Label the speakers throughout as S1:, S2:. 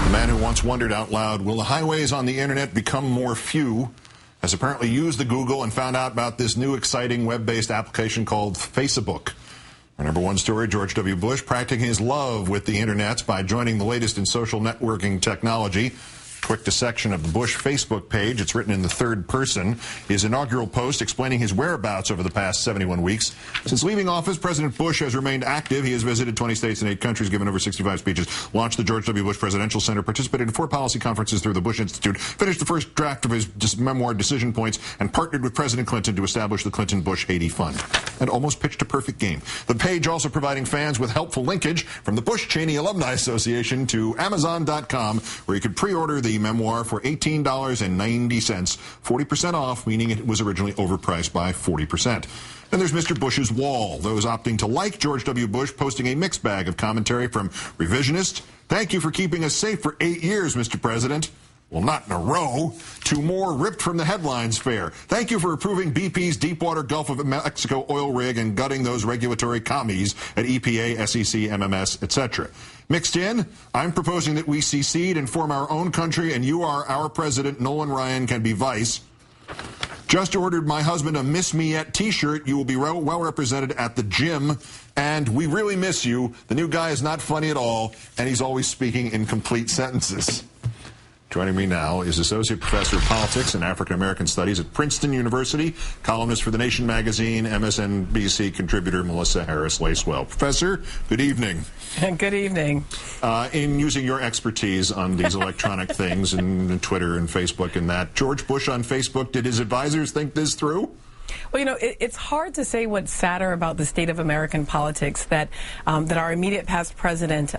S1: The man who once wondered out loud, will the highways on the internet become more few, has apparently used the Google and found out about this new exciting web-based application called Facebook. Our number one story, George W. Bush practicing his love with the internet by joining the latest in social networking technology. Quick dissection of the Bush Facebook page. It's written in the third person. His inaugural post explaining his whereabouts over the past 71 weeks. Since leaving office, President Bush has remained active. He has visited 20 states and 8 countries, given over 65 speeches, launched the George W. Bush Presidential Center, participated in 4 policy conferences through the Bush Institute, finished the first draft of his memoir, Decision Points, and partnered with President Clinton to establish the Clinton-Bush Haiti Fund, and almost pitched a perfect game. The page also providing fans with helpful linkage from the Bush-Cheney Alumni Association to Amazon.com, where you could pre-order the memoir for $18.90, 40% off, meaning it was originally overpriced by 40%. Then there's Mr. Bush's wall. Those opting to like George W. Bush posting a mixed bag of commentary from revisionist, "Thank you for keeping us safe for 8 years, Mr. President." Well, not in a row. To more ripped from the headlines fare. "Thank you for approving BP's Deepwater Gulf of Mexico oil rig and gutting those regulatory commies at EPA, SEC, MMS, etc." Mixed in, "I'm proposing that we secede and form our own country, and you are our president. Nolan Ryan can be vice. Just ordered my husband a Miss Me Yet t-shirt. You will be well represented at the gym. And we really miss you. The new guy is not funny at all, and he's always speaking in complete sentences." Joining me now is Associate Professor of Politics and African American Studies at Princeton University, columnist for The Nation magazine, MSNBC contributor Melissa Harris Lacewell. Professor, good evening.
S2: Good evening.
S1: In using your expertise on these electronic things and Twitter and Facebook and that, George Bush on Facebook, did his advisors think this through?
S2: Well, you know, it's hard to say what's sadder about the state of American politics, that our immediate past president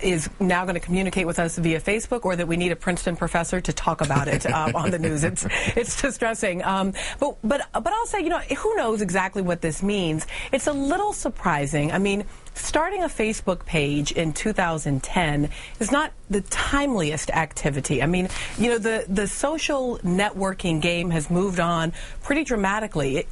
S2: is now going to communicate with us via Facebook, or that we need a Princeton professor to talk about it on the news. It's distressing. But I'll say, you know, who knows exactly what this means? It's a little surprising. I mean, starting a Facebook page in 2010 is not the timeliest activity. I mean, you know, the social networking game has moved on pretty dramatically.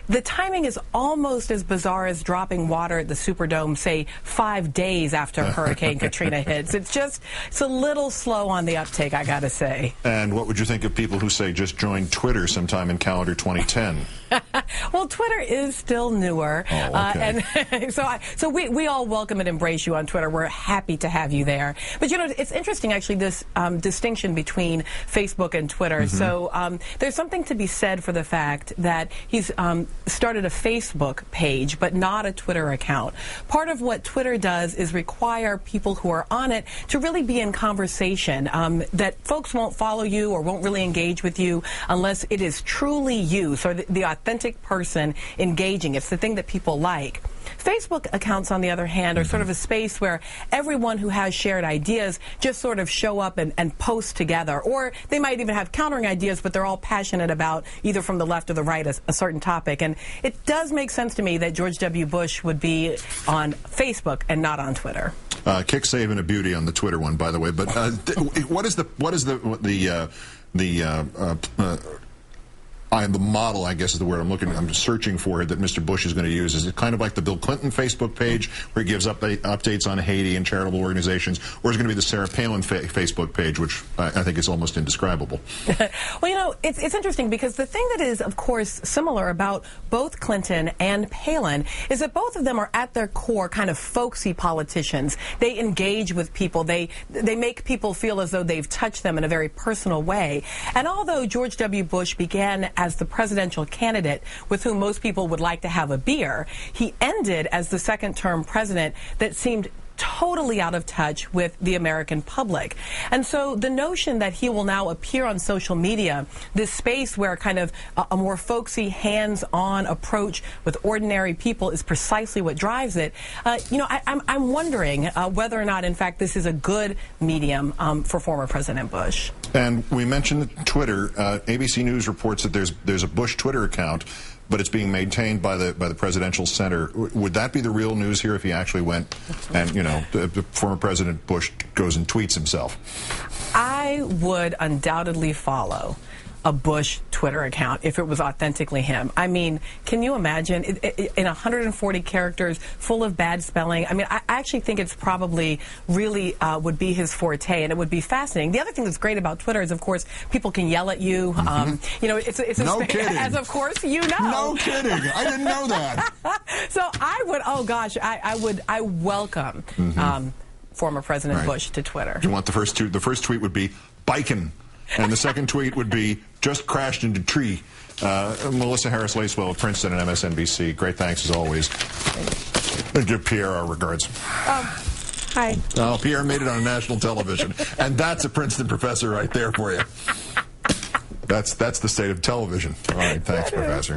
S2: The timing is almost as bizarre as dropping water at the Superdome, say, 5 days after Hurricane Katrina hits. It's a little slow on the uptake, I gotta say.
S1: And what would you think of people who say just join Twitter sometime in calendar 2010?
S2: Well, Twitter is still newer,
S1: okay.
S2: And so we all welcome and embrace you on Twitter. We're happy to have you there. But you know, it's interesting actually, this distinction between Facebook and Twitter. Mm-hmm. So there's something to be said for the fact that he's started a Facebook page, but not a Twitter account. Part of what Twitter does is require people who are on it to really be in conversation. That folks won't follow you or won't really engage with you unless it is truly you. So the authentic person engaging. It's the thing that people like. Facebook accounts, on the other hand, are sort of a space where everyone who has shared ideas just sort of show up and post together. Or they might even have countering ideas, but they're all passionate about, either from the left or the right, a certain topic. And it does make sense to me that George W. Bush would be on Facebook and not on Twitter.
S1: Kick, save, and a beauty on the Twitter one, by the way. But what is the the model, I guess is the word I'm searching for, that Mr. Bush is going to use? Is it kind of like the Bill Clinton Facebook page, where he gives updates on Haiti and charitable organizations, or is it going to be the Sarah Palin Facebook page, which I think is almost indescribable?
S2: Well, you know, it's interesting, because the thing that is, of course, similar about both Clinton and Palin is that both of them are at their core kind of folksy politicians. They engage with people. They make people feel as though they've touched them in a very personal way. And although George W. Bush began as the presidential candidate with whom most people would like to have a beer, he ended as the second-term president that seemed totally out of touch with the American public. And so the notion that he will now appear on social media, this space where kind of a more folksy, hands-on approach with ordinary people, is precisely what drives it. You know, I'm wondering whether or not, in fact, this is a good medium for former President Bush.
S1: And we mentioned Twitter. ABC News reports that there's a Bush Twitter account, but it's being maintained by the Presidential Center. Would that be the real news here if he actually went and, you know, the former President Bush goes and tweets himself?
S2: I would undoubtedly follow. a Bush Twitter account if it was authentically him. I mean, can you imagine in 140 characters, full of bad spelling? I mean, I actually think it's probably really would be his forte, and it would be fascinating. The other thing that's great about Twitter is, of course, people can yell at you. You know, it's a
S1: no kidding.
S2: As of course you know.
S1: No kidding. I didn't know that.
S2: So I would. Oh gosh, I welcome former President Bush to Twitter.
S1: You want the first two? The first tweet would be biking, and the second tweet would be just crashed into tree. Melissa Harris Lacewell of Princeton and MSNBC. Great thanks as always. And give Pierre our regards.
S2: Hi.
S1: Oh, Pierre made it on national television, and that's a Princeton professor right there for you. That's the state of television. All right, thanks, Professor.